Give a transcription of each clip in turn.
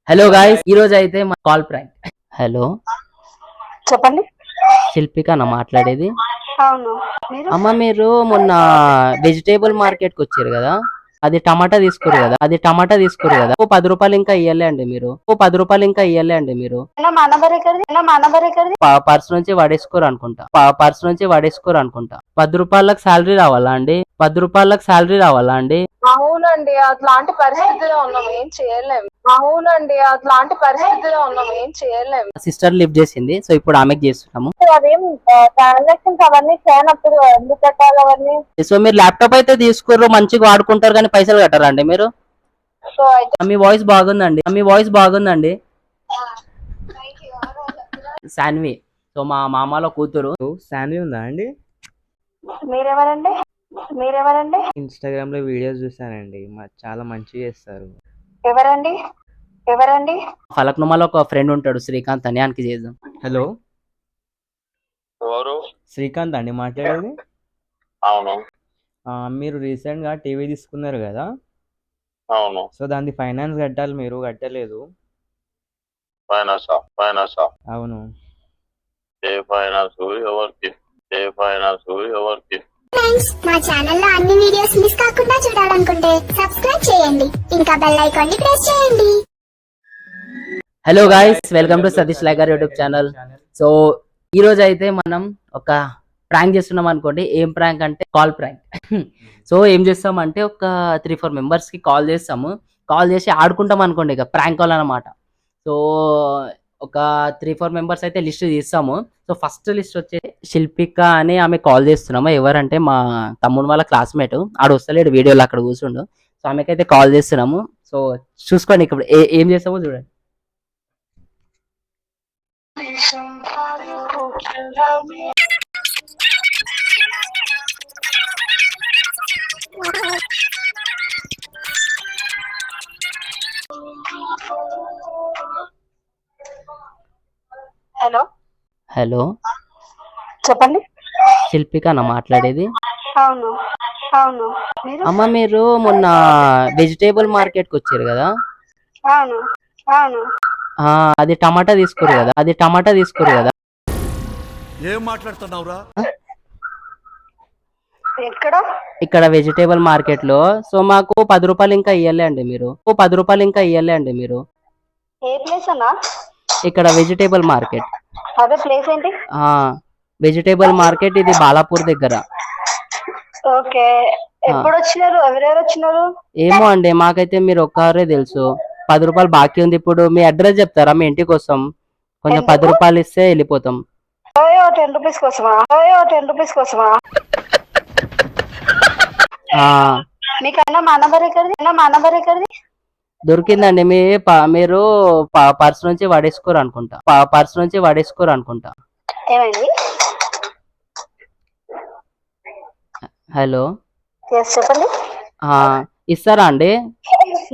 Hello guys, ఈ రోజు అయితే మా కాల్ ప్రాంక్. హలో, చెప్పండి. శిల్పిక నా మాట్లాడేది. అవును, అమ్మ, మీరు మొన్న వెజిటేబుల్ మార్కెట్ కి వచ్చారు కదా, అది టమాటా తీసుకోరు కదా ఓ 10 రూపాయలు ఇంకా ఇయ్యలే అండి మీరు. మా నంబర్ ఎక్కడిది? పర్స్ నుంచి వాడేసుకోరు అనుకుంటా. 10 రూపాయలకు శాలరీ రావాలా అండి? అవునండి, అట్లాంటి పరిస్థితిలో ఉన్నాం, ఏం చేయలేము. సిస్టర్ లిఫ్ట్ చేసింది, సో ఇప్పుడు ఆమెకి చేస్తున్నాము. అదేం ట్రాన్సాక్షన్స్ అవన్నీ చేయనప్పుడు ఎందుకు కట్టాలి అవన్నీ? సో మీరు ల్యాప్టాప్ అయితే తీసుకుర్రు, మంచిగా వాడుకుంటారు, కానీ పైసలు కట్టరా అండి మీరు? సో అయితే మీ వాయిస్ బాగుందండి. శాన్వి, సో మా మామలో కూతురు. శాన్వి ఉందా అండి? మీరెవరండి? ఇన్స్టాగ్రామ్ లో వీడియోస్ చూసానండి, చాలా మంచిగా చేస్తారు. ఎవరండి? ఫలక్నుమాలో ఒక ఫ్రెండ్ ఉంటాడు, శ్రీకాంత్ అని, ఆయనకి చేద్దాం. హలో, ఎవరు? శ్రీకాంత్ అండి మాట్లాడేది. అవును. మీరు రీసెంట్ గా టీవీ తీసుకున్నారు కదా, అవును. సో దాన్ని ఫైనాన్స్ కట్టాలి, మీరు కట్టలేదు. ఫైనాన్స్ అవును. ఏ ఫైనాన్స్? ఎవరికి? ఫ్రెండ్స్, మా ఛానల్లో అన్ని వీడియోస్ మిస్ కాకుండా చూడాలనుకుంటే సబ్స్క్రైబ్ చేయండి, ఇంకా బెల్ ఐకాన్ ని ప్రెస్ చేయండి. Hello guys, welcome to Satish Liger YouTube channel. So ఈ రోజు అయితే మనం ఒక ప్రాంక్ చేస్తున్నాం అనుకోండి. ఏం ప్రాంక్ అంటే కాల్ ప్రాంక్. సో ఏం చేస్తామంటే ఒక 3-4 మెంబర్స్ కి కాల్ చేసి ఆడుకుంటాం అనుకోండి, ఇక ప్రాంక్ కాల్ అనమాట. సో ఒక 3-4 మెంబర్స్ అయితే లిస్ట్ తీస్తాము. సో ఫస్ట్ లిస్ట్ వచ్చే శిల్పిక అని ఆమె కాల్ చేస్తున్నాము. ఎవరంటే మా తమ్ముడు వాళ్ళ క్లాస్మేట్, ఆడు వస్తలేడు వీడియోలో, అక్కడ కూర్చుండు. సో ఆమెకైతే కాల్ చేస్తున్నాము. సో చూసుకోండి ఇప్పుడు ఏం చేస్తామో చూడండి. హలో, చెప్పండి. శిల్పిక నా మాట్లాడేది. అవును, అమ్మ, మీరు మొన్న వెజిటేబుల్ మార్కెట్ కి వచ్చారు కదా, అవును. అది టమాటా తీసుకోరు కదా ఏం మాట్లాడుతున్నావురా? ఇక్కడ వెజిటేబుల్ మార్కెట్ లో. సో మాకు 10 రూపాయలు ఇంకా ఇయ్యలే అండి మీరు. ఏ ప్లేస్ అన్నా? ఇక్కడ వెజిటేబుల్ మార్కెట్. అదే ప్లేస్ ఏంటి? వెజిటేబుల్ మార్కెట్, ఇది బాలాపూర్ దగ్గర. ఓకే, ఎప్పుడు వచ్చినారు? ఎవరెవరు వచ్చినారు? ఏమో అండి, మాకైతే మీరు ఒక్కరే తెలుసు. 10 రూపాయలు బాకీ ఉంది. ఇప్పుడు మీ అడ్రస్ చెప్తారా? మీ ఇంటికి వస్తాం, కొంచెం 10 రూపాయలు ఇస్తే వెళ్ళిపోతాం. 10 రూపీస్ కోసమా? మీకన్నా మా నంబర్ ఎక్కడిది? దొరికిందండి. మీరు పర్స్ నుంచి వాడేసుకోరు అనుకుంటా. ఏమైంది? హలో, చెప్పండి. ఇస్తారా అండి?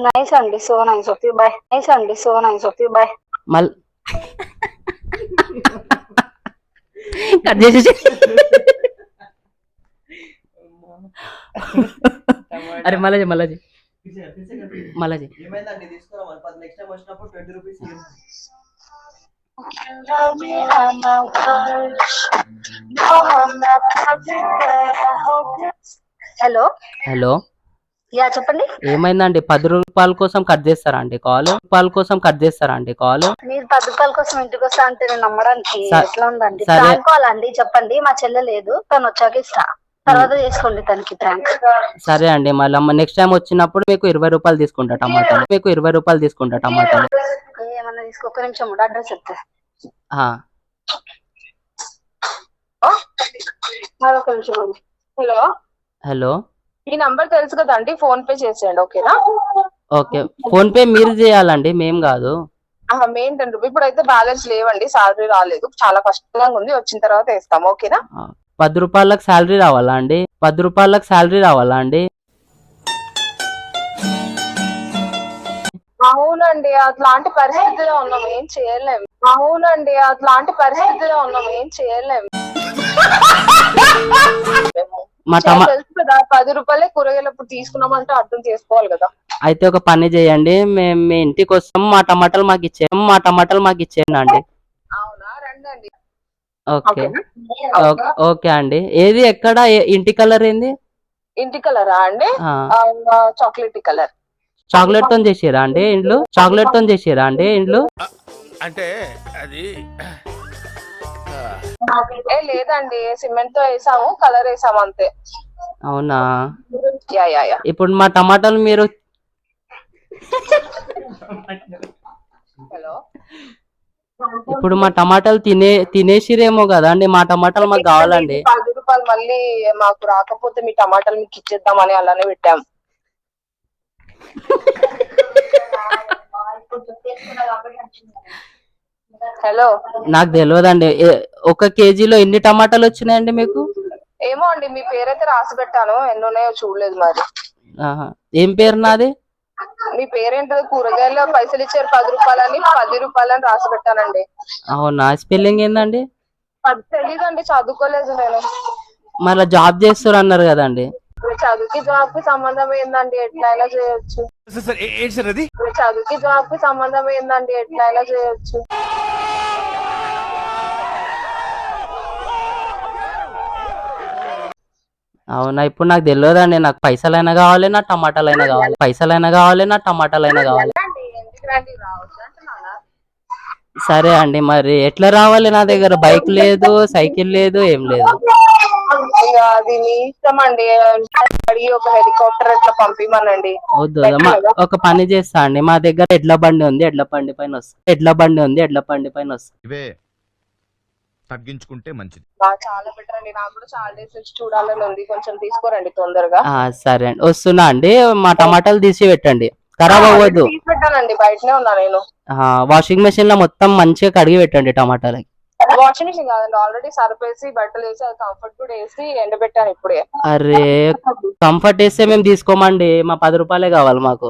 నైస్ అండి, so nice of you, by. మళ్ళీ కట్ చేసేసి అరే మళ్ళీ హలో, యా చెప్పండి. ఏమైందండి? 10 రూపాయల కోసం కట్ చేస్తారా అండి కాల్? మీరు 10 రూపాయల కోసం ఇంటికి వస్తా అంటే నేను నమ్మడానికి ఎట్లా ఉందండి? సరే. ప్రాంక్ కాల్ అండి, చెప్పండి. మా చెల్లె లేదు, తను వచ్చాక ఇస్తా, తర్వాత చేసుకోండి తనకి ప్రాంక్. సరే అండి, మళ్ళీ నెక్స్ట్ టైం వచ్చినప్పుడు మీకు 20 రూపాయలు తీసుకుంటా టమాటాలు. ఏమన్నా తీసుకో, ఒక్క నిమిషం అడ్రస్ చెప్తా. ఒక నిమిషం. హలో, ఈ నంబర్ తెలుసు కదండి, ఫోన్ పే చేసేయండి, ఓకేనా? ఓకే, ఫోన్ పే మీరు చేయాలండి, మేం కాదు. Main 10 rupees. ఇప్పుడైతే బ్యాలెన్స్ లేవండి, సాలరీ రాలేదు, చాలా కష్టంగా ఉంది, వచ్చిన తర్వాత ఇస్తాం, ఓకేనా? 10 రూపాయలకు శాలరీ రావాలా అండి? అవునండి, అట్లాంటి పరిస్థితిలో ఉన్నాం, ఏం చేయలేము. మా టమా తెలుసు కదా 10 రూపాయలే కూరగాయలప్పుడు తీసుకున్నామంటే అర్థం చేసుకోవాలి కదా. అయితే ఒక పని చేయండి, మేము మీ ఇంటికి వస్తాం, మా టమాటాలు మాకు ఇచ్చేయండి అండి. అవునా, రండి. ఓకే ఓకే అండి. ఏది ఎక్కడ ఇంటి కలర్ ఏంది? ఇంటి కలరా అండి? Chocolate colour. చాక్లెట్ తో చేసిరా అండి ఇంట్లో? అంటే అది లేదండి, సిమెంట్ తో వేసాము, కలర్ వేసాము అంతే. అవునా, యా. ఇప్పుడు మా టమాటాలు మీరు హలో, ఇప్పుడు మా టమాటాలు తినేసిరేమో కదా అండి, మా టమాటాలు మాకు కావాలండి. 10 రూపాయలు మళ్ళీ మాకు రాకపోతే మీ టమాటాలు మీకు ఇచ్చేద్దామని అలానే పెట్టాము. హలో, నాకు తెలియదండి, ఒక కేజీలో ఎన్ని టమాటాలు వచ్చినాయండి మీకు? ఏమో అండి, మీ పేరైతే రాసి పెట్టాను, ఎన్ని ఉన్నాయో చూడలేదు మరి. ఆహా, ఏం పేరు నాది? మీ పేరేంటో కూరగాయలు పైసలు ఇచ్చారు 10 రూపాయలని 10 రూపాయలని రాసి పెట్టానండి. అవునా, స్పెల్లింగ్ ఏందండి? అది తెలీదండి, చదువుకోలేదు నేను. మళ్ళీ జాబ్ చేస్తారు అన్నారు కదండి. చదువుకి జాబ్ కి సంబంధం ఏందండి, ఎట్లయినా చేయొచ్చు. ఏంటి సార్ అది? చదువుకి జాబ్ కి సంబంధం ఏందండి, ఎట్లయినా చేయొచ్చు. అవునా, ఇప్పుడు నాకు తెలియదండి. నాకు పైసలైనా కావాలి, నా టమాటాలైనా కావాలి. ఎందుకు రండి, రావచ్చు అంటున్నానా? సరే అండి, మరి ఎట్లా రావాలి? నా దగ్గర బైక్ లేదు, సైకిల్ లేదు, ఏం లేదు. ఇక అది మీ ఇష్టం అండి, అడిగి ఒక హెలికాప్టర్ అట్లా పంపిమనండి. వద్దు ఒక పని చేస్తా అండి, మా దగ్గర ఎడ్ల బండి ఉంది, ఎడ్ల బండి పైన వస్తా. ఇవే తగ్గించుకుంటే మంచిది. చాలా బెటర్ అండి, నాకు కూడా చాలా డేస్ నుంచి చూడాలని ఉంది, కొంచెం తీసుకోరండి తొందరగా. సరే అండి, వస్తున్నా అండి. మా టమాటాలు తీసి పెట్టండి, ఖరాబ్ అవ్వద్దు. తీసి పెట్టానండి, బయటనే ఉన్నా నేను. వాషింగ్ మెషిన్ లో మొత్తం మంచిగా కడిగి పెట్టండి టమాటాలకి. వాషింగ్ మిషన్ కాదండి, ఆల్రెడీ సర్ఫ్ వేసి బట్టలు వేసి అది కంఫర్ట్ కూడా వేసి ఎండబెట్టాను ఇప్పుడే. అరే, కంఫర్ట్ వేస్తే మేము తీసుకోమండి, మా 10 రూపాయలే కావాలి మాకు.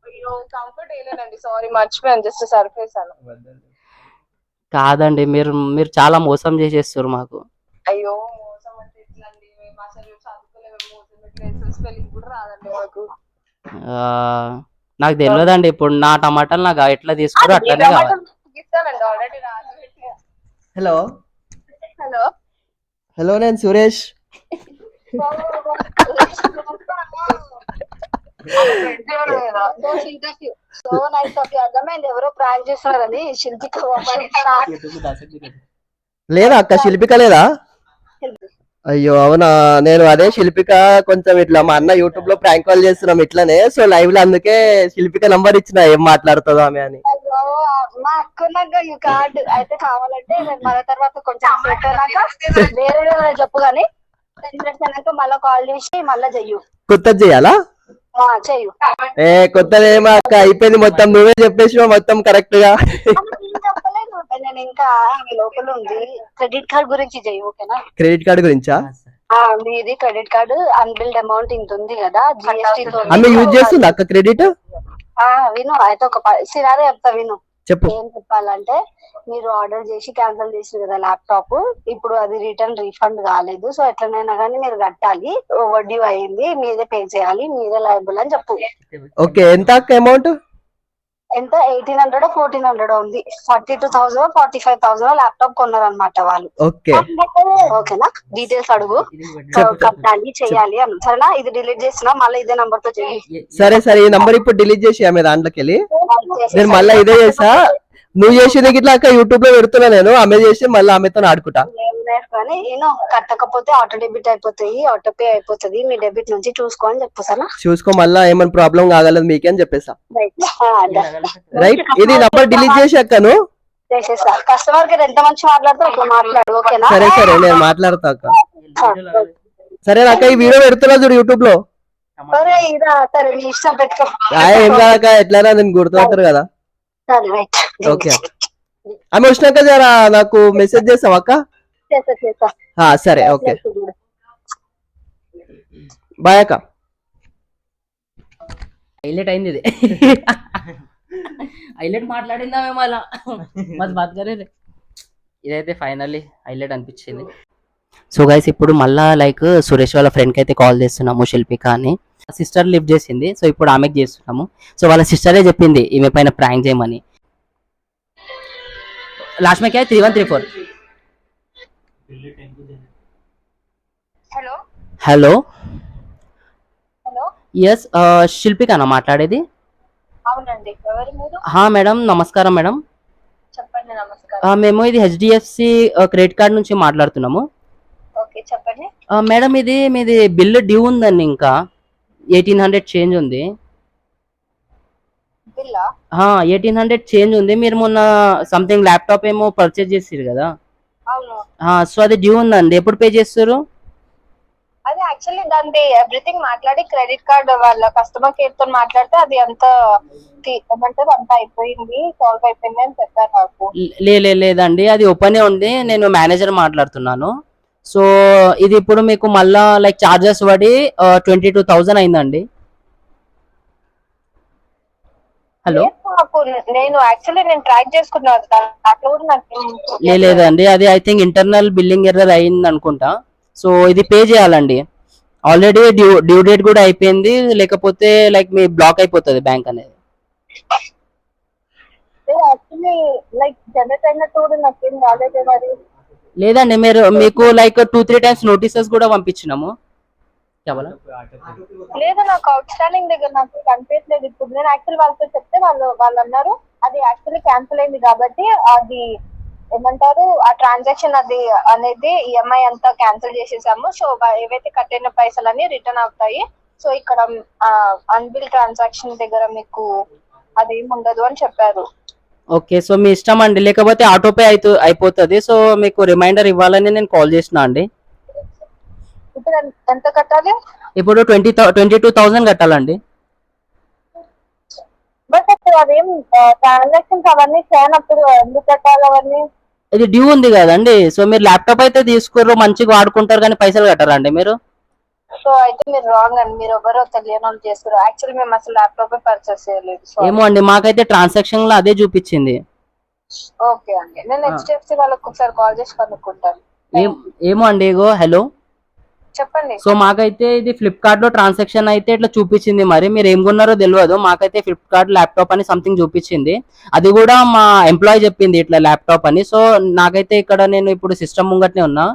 అయ్యో, కంఫర్ట్ వేయలేనండి, సారీ మర్చిపోయాను, జస్ట్ సర్ఫ్ వేసాను. కాదండి, మీరు చాలా మోసం చేసేస్తారు మాకు. అయ్యో, మోసం అంటే ఎట్లా అండి, మేము అసలు చదువుకోలేము, మోసం ఎట్లా స్పెల్లింగ్ కూడా రాదండి మాకు. నాకు తెలియదండి, ఇప్పుడు నా టమాటాలు నాకు ఎట్లా తీసుకోరు అట్లనే కావాలి. ఇస్తానండి, ఆల్రెడీ రాసి పెట్టా. హలో హలో, హలో, నేను సురేష్. అర్థమైంది, ఎవరో ప్రాంక్ చేస్తున్నారని. శిల్పిక లేదా అక్క, శిల్పిక లేదా? అయ్యో అవునా, నేను అదే శిల్పిక కొంచెం ఇట్లా మా అన్న యూట్యూబ్ లో ప్రాంక్ కాల్ చేస్తున్నాం ఇట్లానే, సో లైవ్ లో, అందుకే శిల్పిక నంబర్ ఇచ్చిన, ఏం మాట్లాడుతుందో ఆమె అని. మా అక్కున్నాక ఈ కార్డు అయితే కావాలంటే నేను మళ్ళీ తర్వాత కొంచెం వేరే చెప్పు గానీ 10 minutes అయినాక మళ్ళీ కాల్ చేసి మళ్ళీ చెయ్యు. కొత్తది చేయాలా? చెయ్యు. కొత్తది ఏమో అక్క, అయిపోయింది మొత్తం, నువ్వే చెప్పేసినావు మొత్తం కరెక్ట్ గా. చెప్పలేదు, నేను ఇంకా లోపల ఉంది. క్రెడిట్ కార్డ్ గురించి చెయ్యి, ఓకేనా? క్రెడిట్ కార్డు గురించా? మీది క్రెడిట్ కార్డు అన్బిల్డ్ అమౌంట్ ఇంత ఉంది కదా, జిఎస్టీ తో. ఆమె యూజ్ చేస్తుంది అక్క క్రెడిట్? విను, అయితే ఒక సినారీ చెప్తా, విను. చెప్పు. ఏం చెప్పాలంటే, మీరు ఆర్డర్ చేసి క్యాన్సిల్ చేసారు కదా ల్యాప్టాప్, ఇప్పుడు అది రిటర్న్ రీఫండ్ కాలేదు, సో ఎట్లనైనా కానీ మీరు కట్టాలి, ఓవర్ డ్యూ అయింది, మీరే పే చేయాలి, మీరే లయబుల్ అని చెప్పు. ఓకే, ఎంత అక్క అమౌంట్? ఎంత 1800 1400 ఉంది. 42,000 45,000 ల్యాప్టాప్ కొన్నారనమాట వాళ్ళు. ఓకే ఓకేనా, డీటెయిల్స్ అడుగు, కట్టాలి చేయాలి అని. సరేనా, ఇది డిలీట్ చేసినా మళ్ళీ ఇదే నంబర్ తో చెయ్యి. సరే సరే, ఈ నంబర్ ఇప్పుడు డిలీట్ చేసి ఆమె దాంట్లోకి వెళ్ళి నేను మళ్ళీ ఇదే చేసా. నువ్వు చేసిన ఇట్లా అక్క యూట్యూబ్ లో పెడుతున్నా, నేను ఆమె చేసి మళ్ళీ ఆమెతో ఆడుకుంటా. కానీ నేను కట్టకపోతే ఆటో డెబిట్ అయిపోతాయి, ఆటో పే అయిపోతుంది, మీ డెబిట్ నుంచి చూసుకో అని చెప్పు. సరేనా, చూసుకో, మళ్ళీ ఏమైనా ప్రాబ్లం కాగలదు మీకే అని చెప్పేసా. రైట్, ఇది నంబర్ డిలీట్ చేసి అక్కను చేసేసా. కస్టమర్ కేర్ ఎంత మంచి మాట్లాడుతూ అట్లా మాట్లాడు, ఓకేనా? సరే సరే, నేను మాట్లాడతా అక్క. సరే అక్క, ఈ వీడియో పెడుతున్నా చూడు యూట్యూబ్ లో. సరే, మీ ఇష్టం పెట్టుకో. ఏం కాదక్క, ఎట్లయినా నేను గుర్తుపడతారు కదా. సరే, రైట్. ఓకే, ఆమె వచ్చినాక జరా నాకు మెసేజ్ చేస్తావా అక్క? చేస్తా. సరే, ఓకే, బాయ్ అక్క. హైలైట్ అయింది ఇది. హైలైట్ మాట్లాడిందా మేము అలా, బతకరే ఇదైతే ఫైనల్లీ హైలైట్ అనిపించింది. సో గైస్ ఇప్పుడు మళ్ళా లైక్ సురేష్ వాళ్ళ ఫ్రెండ్కి అయితే కాల్ చేస్తున్నాము, శిల్పిక అని. సిస్టర్ లిఫ్ట్ చేసింది, సో ఇప్పుడు ఆమెకి చేస్తున్నాము. సో వాళ్ళ సిస్టరే చెప్పింది ఈమె పైన ప్రాంక్ చేయమని. లాస్ట్ మేకే 3134. హలో హలో, హలో ఎస్ శిల్పికనా మాట్లాడేది? అవునండి, ఎవరు మీరు? మేడం నమస్కారం మేడం. చెప్పండి. నమస్కారం. మేము ఇది హెచ్డిఎఫ్సి క్రెడిట్ కార్డ్ నుంచి మాట్లాడుతున్నాము. ఓకే, చెప్పండి. మేడం ఇది మీది బిల్లు డ్యూ ఉందండి, ఇంకా 1800 చేంజ్ ఉంది. బిల్లా? 1800 చేంజ్ ఉంది. మీరు మొన్న సంథింగ్ ల్యాప్టాప్ ఏమో పర్చేజ్ చేసారు కదా, అవును. సో అది డ్యూ ఉందండి. ఎప్పుడు పే చేస్తారు? అది యాక్చువల్లీ దాని ఎవ్రీథింగ్ మాట్లాడి క్రెడిట్ కార్డ్ వాళ్ళ కస్టమర్ కేర్ తో మాట్లాడితే అది అంత ఏమంటారు అంత అయిపోయింది, సాల్వ్ అయిపోయింది అని చెప్పారు నాకు. లేదండి, అది ఓపెనే ఉంది. నేను మేనేజర్ మాట్లాడుతున్నాను. సో ఇది ఇప్పుడు మీకు మళ్ళా లైక్ చార్జెస్ పడి 22,000 అయిందండి. హలో, నేను యాక్చువల్లీ ట్రాక్ చేసుకున్నాను దాంట్లో కూడా నాకు లేదండి, అది I think internal billing error అయింది అనుకుంటా. సో ఇది పే చేయాలండి. ఆల్రెడీ డ్యూ డేట్ కూడా అయిపోయింది, లేకపోతే లైక్ మీ బ్లాక్ అయిపోతుంది బ్యాంక్ అనేది. యాక్చువల్లీ లైక్ జనరేట్ అయినట్టు కూడా నాకేం రాలేదు మరి. లేదండి, మీకు లైక్ 2-3 టైమ్స్ నోటీసెస్ కూడా పంపించినాము. లేదు, నాకు అవుట్ స్టాండింగ్ దగ్గర నాకు కనిపించలేదు. ఇప్పుడు నేను యాక్చువల్లీ వాళ్ళతో చెప్తే వాళ్ళు అన్నారు అది యాక్చువల్లీ క్యాన్సిల్ అయింది కాబట్టి అది ఏమంటారు ఆ ట్రాన్సాక్షన్ అది అనేది ఈఎంఐ అంతా క్యాన్సిల్ చేసేసాము. సో ఏవైతే కట్ అయిన పైసలన్నీ రిటర్న్ అవుతాయి. సో ఇక్కడ అన్బిల్ ట్రాన్సాక్షన్ దగ్గర మీకు అదేం ఉండదు అని చెప్పారు. ఓకే, సో మీ ఇష్టం అండి, లేకపోతే ఆటోపే అయిపోతుంది. సో మీకు రిమైండర్ ఇవ్వాలని నేను కాల్ చేసిన అండి. ఇప్పుడు ఎంత కట్టాలి? ఇప్పుడు 22,000 కట్టాలండి. బట్ అప్పుడు అదేం ట్రాన్సాక్షన్స్ అవన్నీ చేయనప్పుడు ఎందుకు కట్టాలి అవన్నీ? ఇది డ్యూ ఉంది కదండి. సో మీరు ల్యాప్టాప్ అయితే తీసుకుర్రు, మంచిగా వాడుకుంటారు, కానీ పైసలు కట్టారండి మీరు. సో అయితే మీరు రాంగ్ అండి, మీరు ఎవరో తెలియని వాళ్ళు చేస్తారు. యాక్చువల్లీ మేము అసలు ల్యాప్టాప్ పర్చేస్ చేయలేదు. ఏమో అండి, మాకైతే ట్రాన్సాక్షన్ లో అదే చూపించింది. ఓకే అండి, నేను హెచ్డిఎఫ్సి వాళ్ళకి ఒకసారి కాల్ చేసి కనుక్కుంటాను. ఏమో అండి, ఇగో హలో చెప్పండి. సో మాకైతే ఇది ఫ్లిప్కార్ట్ లో ట్రాన్సాక్షన్ అయితే ఇట్లా చూపించింది. మరి మీరు ఏం కొన్నారో తెలియదు, మాకైతే ఫ్లిప్కార్ట్ ల్యాప్టాప్ అని సంథింగ్ చూపించింది. అది కూడా మా ఎంప్లాయీ చెప్పింది ఇట్లా ల్యాప్టాప్ అని. సో నాకైతే ఇక్కడ నేను ఇప్పుడు సిస్టమ్ ముంగట్నే ఉన్నా,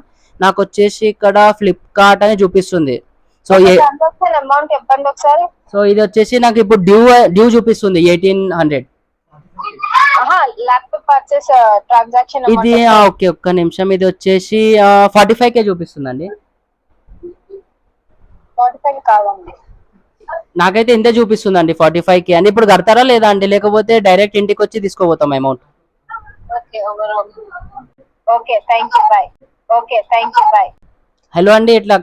నాకు వచ్చేసి ఇక్కడ ఫ్లిప్కార్ట్ అని చూపిస్తుంది. సో ట్రాన్సాక్షన్ అమౌంట్ చెప్పండి ఒకసారి. సో ఇది వచ్చేసి నాకు ఇప్పుడు డ్యూ చూపిస్తుంది 1800. ల్యాప్టాప్ పర్చేస్ ట్రాన్సాక్షన్ ఇది ఓకే, ఒక్క నిమిషం. ఇది వచ్చేసి 45K చూపిస్తుందండి. 45 కాదండి, నాకైతే ఇంతే చూపిస్తుందండి 45K అని. ఇప్పుడు కడతారా లేదా అండి, లేకపోతే డైరెక్ట్ ఇంటికి వచ్చి తీసుకోపోతాం amount? Okay thank you bye. Okay thank you bye. Hello అండి, ఇట్లా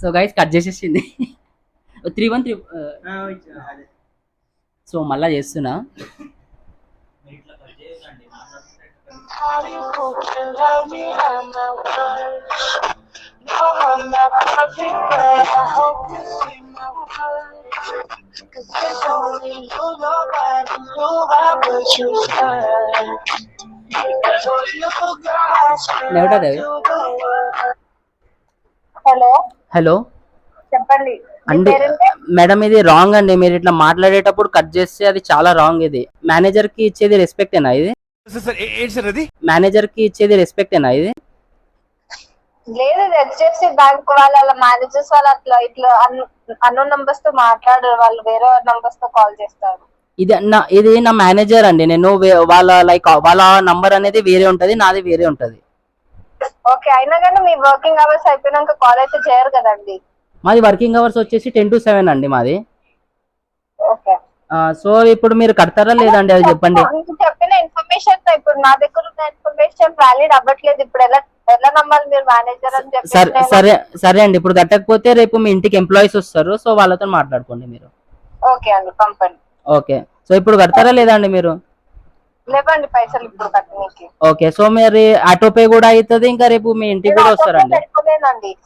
సో గైస్ కట్ చేసేసింది 313. సో మళ్ళా చేస్తున్నా. హలో హలో చెప్పండి అండి. మేడం ఇది రాంగ్ అండి, మీరు ఇట్లా మాట్లాడేటప్పుడు కట్ చేస్తే అది చాలా రాంగ్. ఇది మేనేజర్ కి ఇచ్చేది రెస్పెక్టేనా? ఇది మేనేజర్ కి ఇచ్చేది రెస్పెక్టేనా? ఇది లేదు, హెచ్డిఎఫ్సి బ్యాంక్ వాళ్ళ మేనేజర్స్ వాళ్ళు అట్లా ఇట్లా అన్నోన్ నంబర్స్ తో మాట్లాడారు, వాళ్ళు వేరే నంబర్స్ తో కాల్ చేస్తారు. ఇది నా మేనేజర్ అండి. నేను వాళ్ళ లైక్ వాళ్ళ నంబర్ అనేది వేరే ఉంటది, నాది వేరే ఉంటది. ఓకే, అయినా కానీ మీ వర్కింగ్ అవర్స్ అయిపోయినాక కాల్ అయితే చేయరు కదండి. మాది వర్కింగ్ అవర్స్ వచ్చేసి 10 to 7 అండి మాది. ఓకే, సో ఇప్పుడు మీరు కడతారా లేదండి అది చెప్పండి. చెప్పిన ఇన్ఫర్మేషన్ ఇప్పుడు నా దగ్గర ఉన్న ఇన్ఫర్మేషన్ వ్యాలిడ్ అవ్వట్లేదు. ఇప్పుడు ఎలా నమ్మాలి మీరు మేనేజర్ అని చెప్పి? సరే అండి, ఇప్పుడు కట్టకపోతే రేపు మీ ఇంటికి ఎంప్లాయీస్ వస్తారు, సో వాళ్ళతో మాట్లాడుకోండి మీరు. ఓకే అండి, పంపండి. ఓకే, సో ఇప్పుడు కడతారా లేదా అండి మీరు? లేవండి పైసలు ఇప్పుడు కట్టడానికి. ఓకే, సో మీరు ఆటోపే కూడా అవుతుంది, ఇంకా రేపు మీ ఇంటికి కూడా వస్తారండి.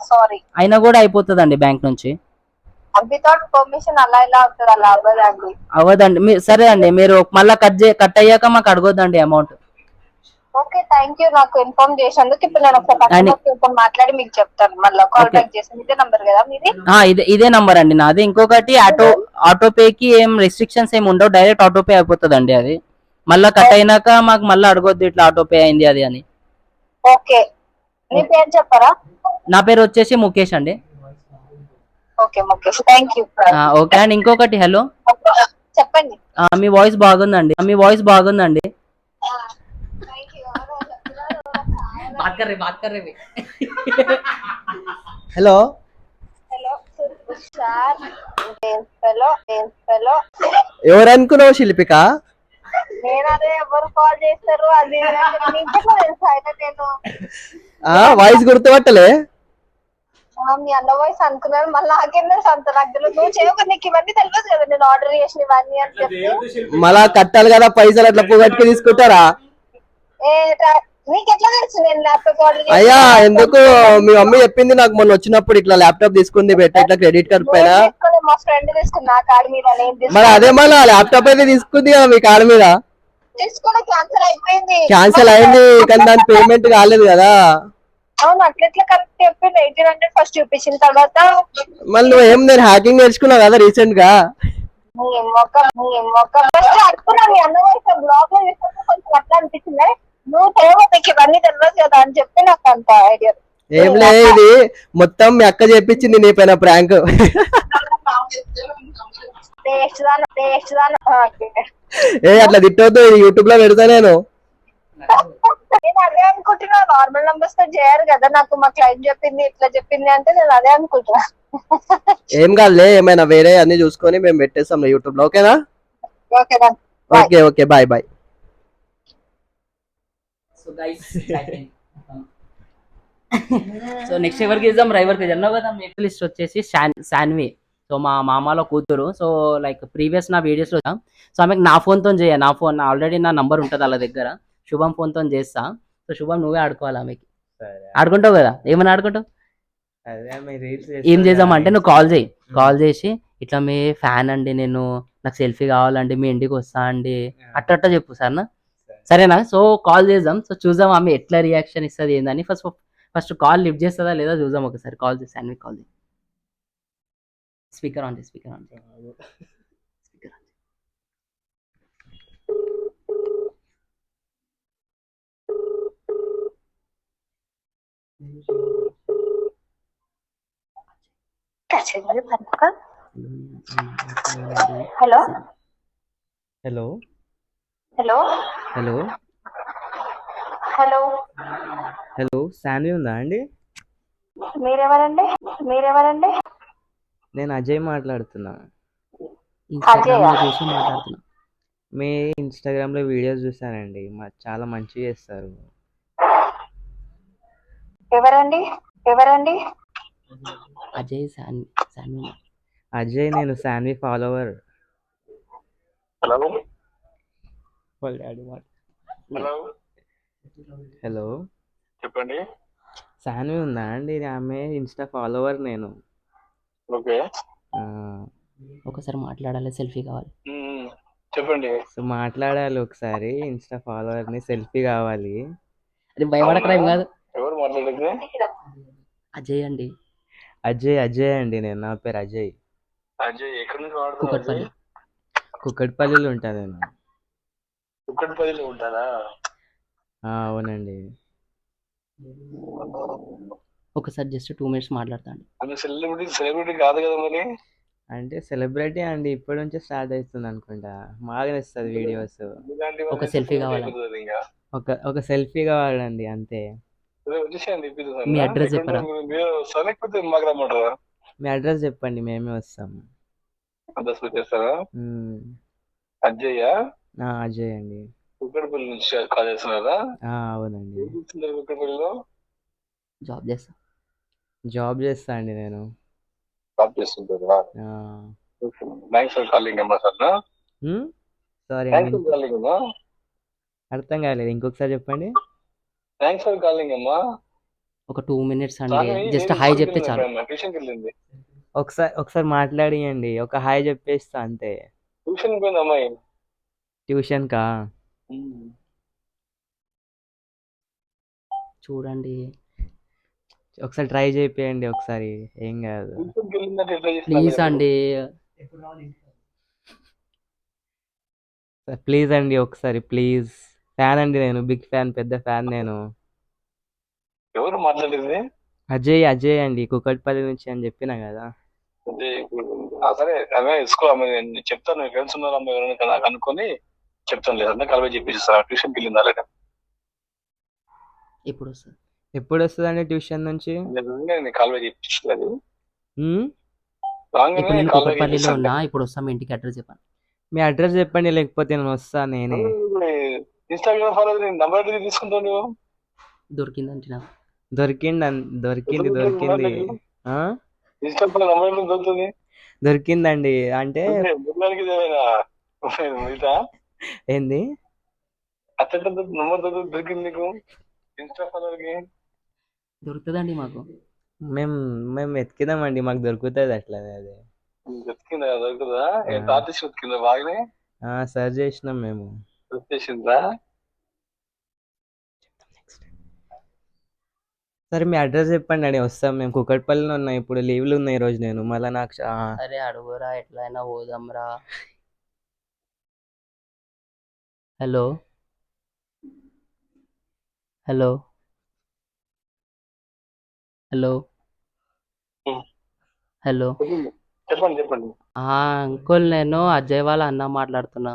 సారీ, అయినా కూడా అయిపోతుందండి బ్యాంక్ నుంచి. వితౌట్ పర్మిషన్ అలా ఎలా అవుతుంది? అలా అవ్వదండి. అవ్వదండి. సరే అండి, మీరు మళ్ళీ కట్ అయ్యాక మాకు అడగొద్దండి అమౌంట్. ఓకే, థ్యాంక్ యూ నాకు ఇన్ఫార్మ్ చేసినందుకు. ఇప్పుడు నేను ఒకసారి కస్టమర్ కేర్ తో మాట్లాడి మీకు చెప్తాను. మళ్ళీ కాల్ బ్యాక్ చేసి ఇదే నంబర్ కదా మీది? ఇదే నంబర్ అండి నాది. ఇంకొకటి ఆటోపేకి ఏం రెస్ట్రిక్షన్స్ ఏమి ఉండవు, డైరెక్ట్ ఆటోపే అయిపోతుందండి. అది మళ్ళీ కట్ అయినాక మాకు మళ్ళీ అడగొద్దు ఇట్లా ఆటోపే అయింది అది అని. ఓకే, మీ పేరు చెప్పరా? నా పేరు వచ్చేసి ముఖేష్ అండి. Okay Mukesh, thank you. Okay and ఇంకొకటి, హలో చెప్పండి. మీ వాయిస్ బాగుందండి. హలో హలో సార్, హలో ఎవరు అనుకున్నావు శిల్పిక? నేను అదే ఎవరు కాల్ చేస్తారు అది నీకు తెలుసా? అయితే నేను వాయిస్ గుర్తుపట్టలే. మీ అన్న వాయిస్ అనుకున్నాను, మళ్ళీ నాకేం తెలుసు అంత? నాకు తెలియదు. నువ్వు చేయకు, నీకు ఇవన్నీ తెలియదు కదా, నేను ఆర్డర్ చేసిన ఇవన్నీ అని చెప్పి. మళ్ళా కట్టాలి కదా పైసలు, అట్లా పుగట్టుకు తీసుకుంటారా? నీకు ఎట్లా తెలుసు నేను ల్యాప్టాప్ ఆర్డర్ అయ్యా ఎందుకు? మీ మమ్మీ చెప్పింది నాకు మొన్న వచ్చినప్పుడు, ఇట్లా ల్యాప్టాప్ తీసుకుంది పెట్ట ఇట్లా క్రెడిట్ కార్డ్ పైన. మా ఫ్రెండ్ తీసుకున్నా కార్డు మీద. మరి అదే మళ్ళీ ల్యాప్టాప్ అయితే తీసుకుంది కదా మీ కార్డు మీద. తీసుకుని క్యాన్సిల్ అయిపోయింది. క్యాన్సిల్ అయింది కానీ దాని పేమెంట్ కాలేదు కదా. అవును, అట్లా కరెక్ట్ చెప్పింది. 1800 ఫస్ట్ చూపించిన తర్వాత మళ్ళీ నువ్వు ఏం, నేను హ్యాకింగ్ నేర్చుకున్నావు కదా రీసెంట్ గా. ఫస్ట్ అనుకున్నా మీ అన్న వాయిస్ బ్లాగ్ లో చూసినప్పుడు కొంచెం అట్లా అనిపించింది. నువ్వు తెలియదు, నీకు ఇవన్నీ తెలియదు కదా అని చెప్పి నాకు అంత ఐడియా. ఏం లేదు, ఇది మొత్తం మీ అక్క చెప్పించింది నీ పైన ప్రాంక్. అట్లా తిట్టొద్దు, యూట్యూబ్ లో పెడతా నేను. నేను అదే అనుకుంటున్నా, నార్మల్ నంబర్స్ తో చేయరు కదా. నాకు మా క్లయింట్ చెప్పింది ఇట్లా చెప్పింది అంటే నేను అదే అనుకుంటున్నా. ఏం కాదులే, ఏమైనా వేరే అన్ని చూసుకొని మేము పెట్టేస్తాం యూట్యూబ్ లో. ఓకేనా? Okay okay, bye bye. So next ఎవరికి ఇద్దాం? డ్రైవర్కి అన్నావు కదా. మీ లిస్ట్ వచ్చేసి శాన్వి. సో మా మామలో కూతురు. సో లైక్ ప్రీవియస్ నా వీడియోస్లో సో ఆమెకు నా ఫోన్తో నా ఆల్రెడీ నా నంబర్ ఉంటుంది వాళ్ళ దగ్గర. శుభం ఫోన్తో చేస్తా. సో శుభం నువ్వే ఆడుకోవాలి ఆమెకి. ఆడుకుంటావు కదా, ఏమైనా ఆడుకుంటావు. ఏం చేద్దామంటే నువ్వు కాల్ చేసి ఇట్లా మీ ఫ్యాన్ అండి, నేను నాకు సెల్ఫీ కావాలండి, మీ ఇంటికి వస్తా అండి అట్ట చెప్పు సరేనా? సరేనా? సో కాల్ చేద్దాం. సో చూద్దాం ఆమె ఎట్లా రియాక్షన్ ఇస్తుంది ఏందని. ఫస్ట్ కాల్ లిఫ్ట్ చేస్తుందా లేదా చూద్దాం ఒకసారి. కాల్ చేసి శాన్వి కాల్ చేసి speaker on. Hello hello hello hello hello hello Shanvi ఉందా అండి? మీరెవరండి? నేను అజయ్ మాట్లాడుతున్నా. ఇన్స్టాగ్రామ్లో చూసి మాట్లాడుతున్నా. మీ ఇన్స్టాగ్రామ్లో వీడియోస్ చూసానండి, చాలా మంచిగా చేస్తారు. ఎవరండి? అజయ్ శాన్వి. అజయ్, నేను Shanvi follower. Hello hello hello చెప్పండి. శాన్వి ఉందా అండి? ఆమె ఇన్స్టా ఫాలోవర్ నేను. ఓకే, ఒకసారి మాట్లాడాలి, సెల్ఫీ కావాలి. చెప్పండి. సో మాట్లాడాలి ఒకసారి. ఇన్స్టా ఫాలోవర్ని సెల్ఫీ కావాలి. అది భయపడకరా, ఏం కాదు. ఎవరు మాట్లాడేది? అజయ్ అండి. అజయ్ అండి, నేను నా పేరు అజయ్. అజయ్ ఎక్కడి నుంచి వాడుతున్నారు? కుక్కట్పల్లిలో ఉంటా నేను. కుక్కట్పల్లిలో ఉంటారా? అవునండి. ఒకసారి జస్ట్ 2 minutes మాట్లాడతాండి. సెలబ్రిటీ కాదు కదా మరి? అంటే సెలబ్రిటీ అండి, ఇప్పటి నుంచే స్టార్ట్ అవుతుంది అనుకుంటా. బాగా ఇస్తుంది వీడియోస్. ఒక సెల్ఫీ కావాలి. ఒక సెల్ఫీ కావాలండి అంతే. మీ అడ్రస్ చెప్పరా? మీ అడ్రస్ చెప్పండి, మేమే వస్తాం. అజయ్ అజయ్ అండి. కుక్కడపల్లి నుంచి కాల్ చేస్తున్నారా? అవునండి. కుక్కడపల్లిలో జాబ్ చేస్తా అండి నేను. జాబ్ చేస్తుంటారా? థ్యాంక్స్ ఫర్ కాలింగ్ అమ్మా. సార్ సారీ అర్థం కాలేదు, ఇంకొకసారి చెప్పండి. థ్యాంక్స్ ఫర్ కాలింగ్ అమ్మా. ఒక 2 minutes అండి, జస్ట్ హాయ్ చెప్తే చాలు. ఒకసారి మాట్లాడియండి, ఒక హాయ్ చెప్పేస్తా అంతే. ట్యూషన్ పోయింది అమ్మాయి. ట్యూషన్ కా? చూడండి ఒకసారి ట్రై చేపియండి ఒకసారి, ఏం కాదు. ట్యూషన్కి వెళ్ళిందంటే ఎట్లా ప్లీజ్ చేసినా అండి. ప్లీజ్ అండి ఒకసారి ప్లీజ్. ఫ్యాన్ అండి నేను, బిగ్ ఫ్యాన్, పెద్ద ఫ్యాన్ నేను. ఎవరు మాట్లాడేది? అజయ్ అండి, కుకట్పల్లి నుంచి అని చెప్పినా కదా. అదే సరే అదే స్కూల్ అమ్మాయి నేను చెప్తాను. మీ ఫ్రెండ్స్ ఉన్నారు అమ్మాయి ఎవరైనా నాకు అనుకొని చెప్తాను. లేదంటే కాలేజ్ చెప్పేసి ట్యూషన్కి వెళ్ళిందా లేదా ఇప్పుడు వస్తుంది. ఎప్పుడు వస్తుందండి ట్యూషన్ నుంచి? నేను కాలేజ్ చెప్పిస్తుంది ఉమ్? ఇప్పుడు నేను కూకట్పల్లిలో ఉన్నా, ఇప్పుడు వస్తాం మీ ఇంటికి. అడ్రస్ చెప్పండి. మీ అడ్రస్ చెప్పండి, లేకపోతే నేను వస్తా నేనే. ఇన్స్టాగ్రామ్ ఫాలో నంబర్ తీసుకుంటాను నువ్వు. దొరికిందంటే నాకు దొరికింది. ఆ? ఇన్స్టాగ్రామ్ నంబర్ దొరుకుతుంది. దొరికిందండి అంటే మిగతా ఏంది? అత్యంత నంబర్ దొరికింది నీకు ఇన్స్టా ఫాలోవర్కి. దొరుకుతుందండి మాకు. మేము వెతికిదామండి, మాకు దొరుకుతుంది అట్లనే. అది వెతికిందా? దొరుకుతుందా? ఎంత ఆర్టిస్ట్ వెతికిందా? బాగానే సర్చ్ చేసినాం మేము. వచ్చేసిందా? సరే మీ అడ్రస్ చెప్పండి అండి, వస్తాం. మేము కుకట్పల్లిలో ఉన్నాం, ఇప్పుడు లీవ్లు ఉన్నాయి ఈ రోజు నేను. మళ్ళీ నాకు అరే అడుగురా, ఎట్లయినా పోదాంరా. Hello hello hello hello. చెప్పండి. అంకుల్ నేను అజయ్ వాళ్ళ అన్న మాట్లాడుతున్నా.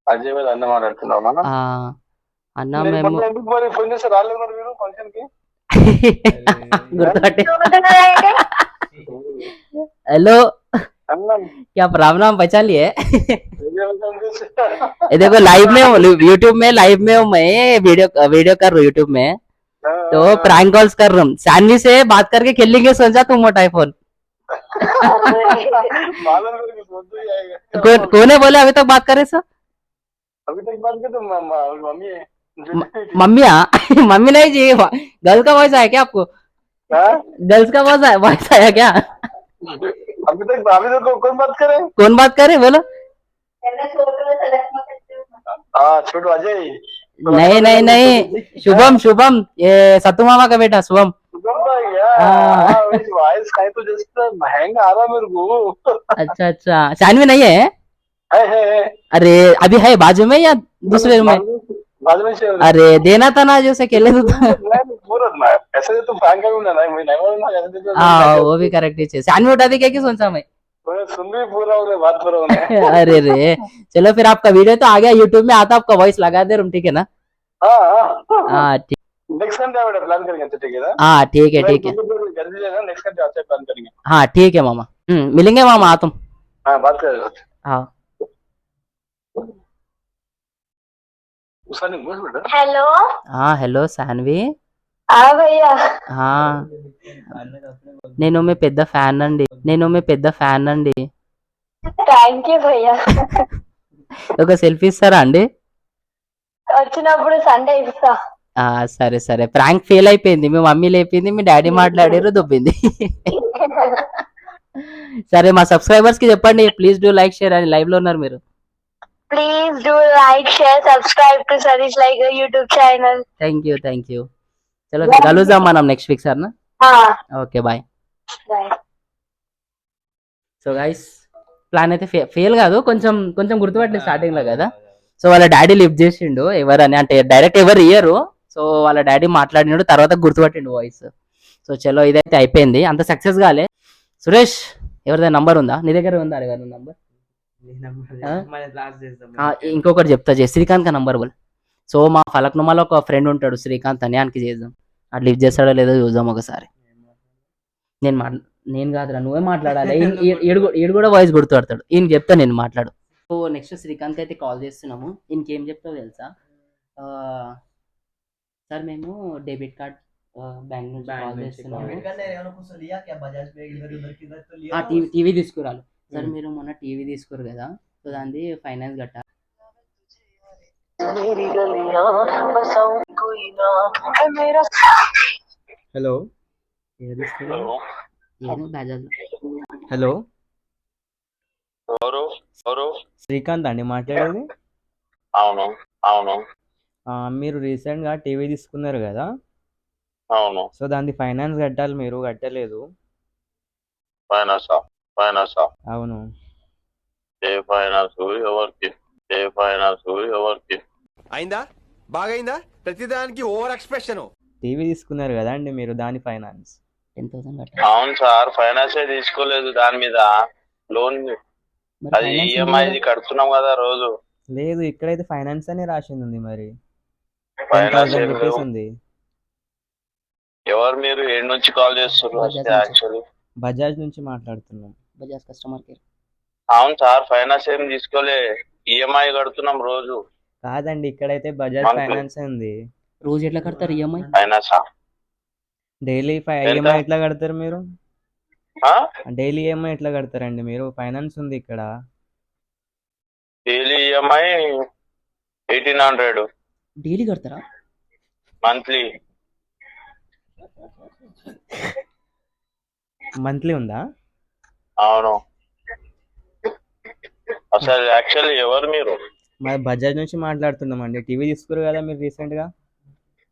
అజయ్ వాళ్ళ అన్న మాట్లాడుతున్నావా? అన్న మేము ఎందుకు మరి ఫోన్ చేస్తే రాలేదు మరి మీరు ఫంక్షన్ కి? గుర్తుపట్టి. हेलो, क्या प्रॉब्लम पहचान लिए? ये देखो लाइव में हूँ, यूट्यूब में लाइव में हूँ मैं, वीडियो कर रहा हूँ यूट्यूब में, तो प्रैंक कॉल्स कर रहा हूँ. सानवी से बात करके खेलेंगे सोचा तुम मोटा आईफोन. कौन है बोले अभी तक बात करे सर? अभी तक बात कर तो मम्मी है. मम्मिया मम्मी नहीं जी, गर्ल्स का वॉइस आया क्या आपको? गर्ल्स का वॉइस आया क्या? अभी तक कौन बात करे? कौन बात करे बोलो? छोटू अजय. नहीं शुभम, ये सत्तू मामा का बेटा शुभम. वॉइस का तो जस्ट महंगा आ रहा मेरे को. अच्छा, सानवी नहीं है? है. अरे अभी है बाजू में या दूसरे रूम में? बाद में अरे देना था ना जो से खेले तो. ऐसे तो फ्रैंक का भी ना मैं नहीं बोलूं ना ऐसे तो. हाँ वो भी करेक्ट है. सानवी उठा दी क्या कि सोचा मैं? सुन भी पूरा उन्हें बात पूरा उन्हें. अरे रे, चलो फिर आपका वीडियो तो आ गया यूट्यूब में, आता आपका वॉइस लगा दे रूम, ठीक है ना? हाँ ठीक. नेक्स्ट संडे आवे प्लान करेंगे, ठीक है ना? हाँ ठीक है. जल्दी लेना, नेक्स्ट संडे आते प्लान करेंगे. हाँ ठीक है मामा, मिलेंगे मामा. आ तुम. हाँ बात करेंगे. हाँ हेलो. हाँ हेलो సాన్వి. భయ్యా. నేను మీ పెద్ద ఫ్యాన్ అండి. థ్యాంక్ యూ భయ్యా. ఒక సెల్ఫీ ఇస్తారా అండి? వచ్చినప్పుడు సండే ఇస్తా. సరే. ప్రాంక్ ఫెయిల్ అయిపోయింది, మీ మమ్మీ లేపింది, మీ డాడీ మాట్లాడారు, దొబ్బింది. సరే మా సబ్స్క్రైబర్స్ కి చెప్పండి, ప్లీజ్ డూ లైక్ షేర్ అని. లైవ్ లో ఉన్నారు మీరు. Please do like, share, subscribe to Sadish Liger YouTube channel. Thank you. చలో కలుద్దాం మనం next week sir. Okay bye. So guys plan అయితే ఫెయిల్ కాదు, కొంచెం గుర్తుపట్టలేదు స్టార్టింగ్ లో కదా. సో వాళ్ళ డాడీ లిఫ్ట్ చేసిండు, ఎవరని అంటే డైరెక్ట్ ఎవరు ఇయ్యరు. సో వాళ్ళ డాడీ మాట్లాడినాడు, తర్వాత గుర్తుపట్టిండు వాయిస్. సో చలో ఇదైతే అయిపోయింది, అంత సక్సెస్ కాలే. సురేష్ ఎవరిదైనా నంబర్ ఉందా నీ దగ్గర? ఉందా ఎవరి నంబర్? ఇంకొకటి చెప్తా, శ్రీకాంత్ కా నంబర్ బోల్. సో మా ఫలక్నుమాలో ఒక ఫ్రెండ్ ఉంటాడు శ్రీకాంత్ అని, ఆయనకి చేద్దాం. అట్లా లిఫ్ట్ చేస్తాడో లేదో చూద్దాం ఒకసారి. నేను కాదురా, నువ్వే మాట్లాడాలి. ఈడు కూడా వాయిస్ గుర్తుపడతాడు, ఈయన చెప్తా నేను మాట్లాడు. సో నెక్స్ట్ శ్రీకాంత్ అయితే కాల్ చేస్తున్నాము. ఈయనకేం చెప్తావు తెలుసా? సార్ మేము డెబిట్ కార్డ్ బ్యాంక్ నుంచి కాల్ చేస్తున్నాము, టీవీ తీసుకురాలి. సార్ మీరు మొన్న టీవీ తీసుకురు కదా, సో దాన్ని ఫైనాన్స్ కట్టాలి. హలో హలో ఏమో బజాజ్ హలో ఎవరు ఎవరు? శ్రీకాంత్ అండి మాట్లాడేది. అవును అవును మీరు రీసెంట్గా టీవీ తీసుకున్నారు కదా, అవును. సో దాని ఫైనాన్స్ కట్టాలి, మీరు కట్టలేదు. ఫైనాన్సా? ఫైనాన్సా? అవును. ఏ ఫైనాన్స్? ఎవరికి? ఏ ఫైనాన్స్? ఎవరికి? అయిందా బాగైందా ప్రతిదానికి ఓవర్ ఎక్స్ప్రెషన్. టీవీ తీసుకున్నారు కదా అండి మీరు, దాని ఫైనాన్స్. 10,000 కట్టాలి. అవును సార్, ఫైనాన్సే తీసుకోలేదు దాని మీద, లోన్. మరి అది finance ఉంది ఈఎంఐ కదా? కడుతున్నాం కదా రోజు. లేదు, ఇక్కడైతే ఫైనాన్స్ అని రాసింది ఉంది. మరి ఫైనాన్స్ 10,000 ఏం రూపీస్ లేవు. ఉంది. ఎవరు మీరు? ఏడు నుంచి కాల్ చేస్తున్నారు బజాజ్ వస్తే నుంచి. యాక్చువల్లీ? బజాజ్ నుంచి మాట్లాడుతున్నాం. Bajaj customer care. అవును సార్, ఫైనాన్స్ ఏం తీసుకోలే, ఈఎంఐ కడుతున్నాం రోజు. కాదండి, ఇక్కడైతే బజాజ్ Monthly. ఫైనాన్స్ ఉంది. రోజు ఎట్లా కడతారు ఈఎంఐ? ఫైనాన్సా? డైలీ ఎంత? ఈఎంఐ ఎట్లా కడతారు మీరు? ఆ? డైలీ ఈఎంఐ ఎట్లా కడతారండి మీరు? ఫైనాన్స్ ఉంది ఇక్కడ. డైలీ ఈఎంఐ 1800, డైలీ కడతారా? మంత్లీ. మంత్లీ ఉందా? అవును. అసలు యాక్చువల్లీ ఎవరు మీరు? మరి బజాజ్ నుంచి మాట్లాడుతున్నాం అండి. టీవీ తీసుకురు కదా మీరు రీసెంట్ గా.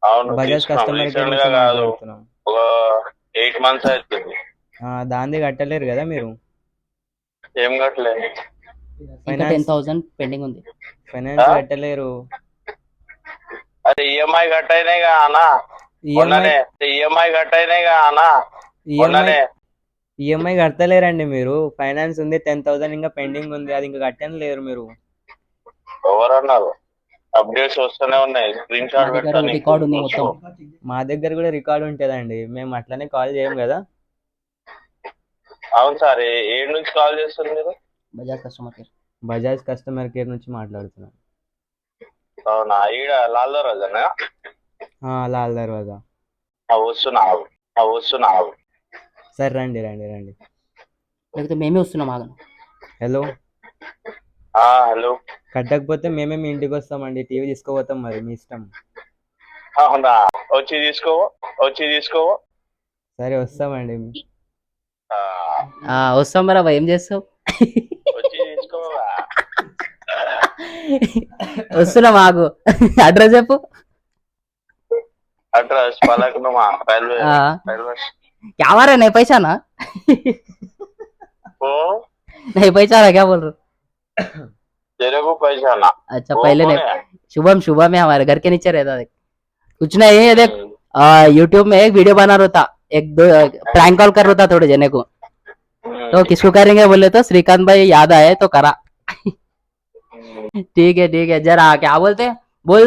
అవును, బజాజ్ తీసుకున్నాం. కస్టమర్ కేర్ రీసెంట్ నుంచి గా కాదు, మాట్లాడుతున్నాం. ఒక 8 months అవుతుంది. దాన్ని కట్టలేరు కదా మీరు. ఏం కట్టలేదు. ఇంకా Finance. 10,000 పెండింగ్ ఉంది. ఫైనాన్స్ ఆ? కట్టలేరు. అదే ఈఎంఐ కట్ అయినాయిగా అన్నా, మొన్ననే ఈఎంఐ కట్ అయినాయిగా అన్నా, మొన్ననే. ఈఎంఐ కట్టలేరండి మీరు. ఫైనాన్స్ ఉంది 10,000 ఇంకా పెండింగ్ ఉంది, అది ఇంకా కట్టని లేరు మీరు. ఎవరన్నారు? అప్డేట్స్ వస్తూనే ఉన్నాయి, స్క్రీన్ షాట్ నా దగ్గర పెట్టాను. రికార్డ్ ఉంది మొత్తం. మా దగ్గర కూడా రికార్డ్ ఉంటుందండి, మేము అట్లనే కాల్ చేయం కదా. అవును సార్, ఏడు నుంచి కాల్ చేస్తారు మీరు? Bajaj customer care. Bajaj customer care నుంచి మాట్లాడుతున్నాం. అవునా, ఈడ లాల్ దర్వాజానా? లాల్ దర్వాజా. వస్తున్నా. సరే రండి రండి రండి. లేకపోతే మేమే వస్తున్నాం ఆగను. హలో. హలో. కట్టకపోతే మేమే మీ ఇంటికి వస్తామండి, టీవీ తీసుకోపోతాం, మరి మీ ఇష్టం. అవునా, వచ్చి తీసుకోవో. సరే వస్తామండి. వస్తాం మరి అవ్వ, ఏం చేస్తావు? వచ్చి తీసుకోవా. వస్తున్నాం ఆగు. అడ్రస్ చెప్పు. Address Falaknuma, railway. क्या आ रहा है? नहीं पहचाना? नहीं पहचाना, क्या बोल रहे हो? तेरे को पहचाना? अच्छा, पहले नहीं। शुभम है, हमारे घर के नीचे रहता। देख कुछ नहीं है, देख यूट्यूब में एक वीडियो बना रहा था, एक दो प्रैंक कॉल कर रहा था थोड़े जने को, तो किसको करेंगे बोले तो श्रीकांत भाई याद आए तो करा। ठीक है, जरा क्या बोलते हैं बोल,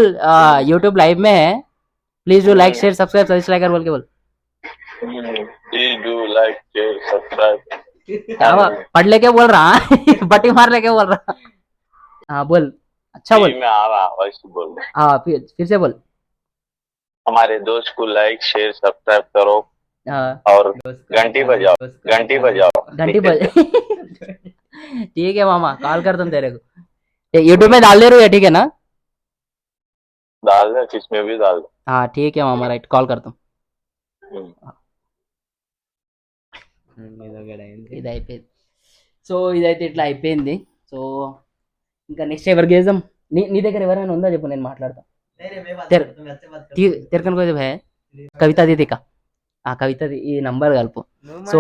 यूट्यूब लाइव में है, please do like share subscribe Satish Likert बोल के बोल। Please do like share subscribe. पढ़ लेके बोल रहा बटी मार लेके बोल रहा। हाँ बोल, अच्छा बोल। मैं आ रहा, वैसे बोल। हाँ फिर से बोल। हमारे दोस्त को लाइक शेयर सब्सक्राइब करो और घंटी बजाओ। घंटी बज ठीक है मामा, कॉल कर तुम तेरे को यूट्यूब में डाल दे रहे हो, ठीक है ना? डाल दे, किसमें भी डाल दे। हाँ ठीक है मामा, राइट, कॉल करता हूँ। ఇది అయిపోయింది. సో ఇదైతే ఇట్లా అయిపోయింది. సో ఇంకా నెక్స్ట్ ఎవరికి చేద్దాం? నీ దగ్గర ఎవరైనా ఉందా చెప్పు, నేను మాట్లాడతా. తెరకన్ కోసం కవిత దీదిక, కవితది ఈ నంబర్ కలుపు. సో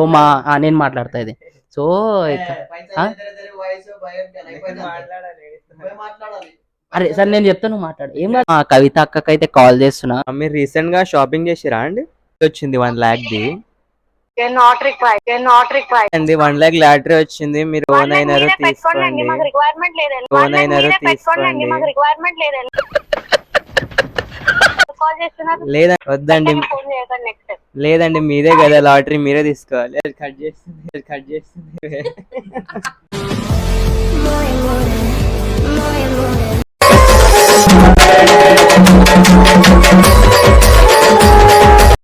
నేను మాట్లాడతా ఇది. సో అరే సరే నేను చెప్తాను, నువ్వు మాట్లాడు. ఏం కాదు, కవిత అక్కకైతే కాల్ చేస్తున్నా. మీరు రీసెంట్ గా షాపింగ్ చేసిరా అండి? వచ్చింది 1 lakh ది. not required. అండి 1 lakh లాటరీ వచ్చింది, మీరు ఓన్ అయినారు తీసుకోండి. మాకు రిక్వైర్మెంట్ లేదండి. ఓన్ అయినారు తీసుకోండి. మాకు రిక్వైర్మెంట్ లేదండి. కాల్ చేస్తున్నారు, లేదా వద్దండి, ఫోన్ చేయకండి నెక్స్ట్ టైం. లేదండి మీదే కదా లాటరీ, మీరే తీసుకోవాలి. కట్ చేస్తుంది.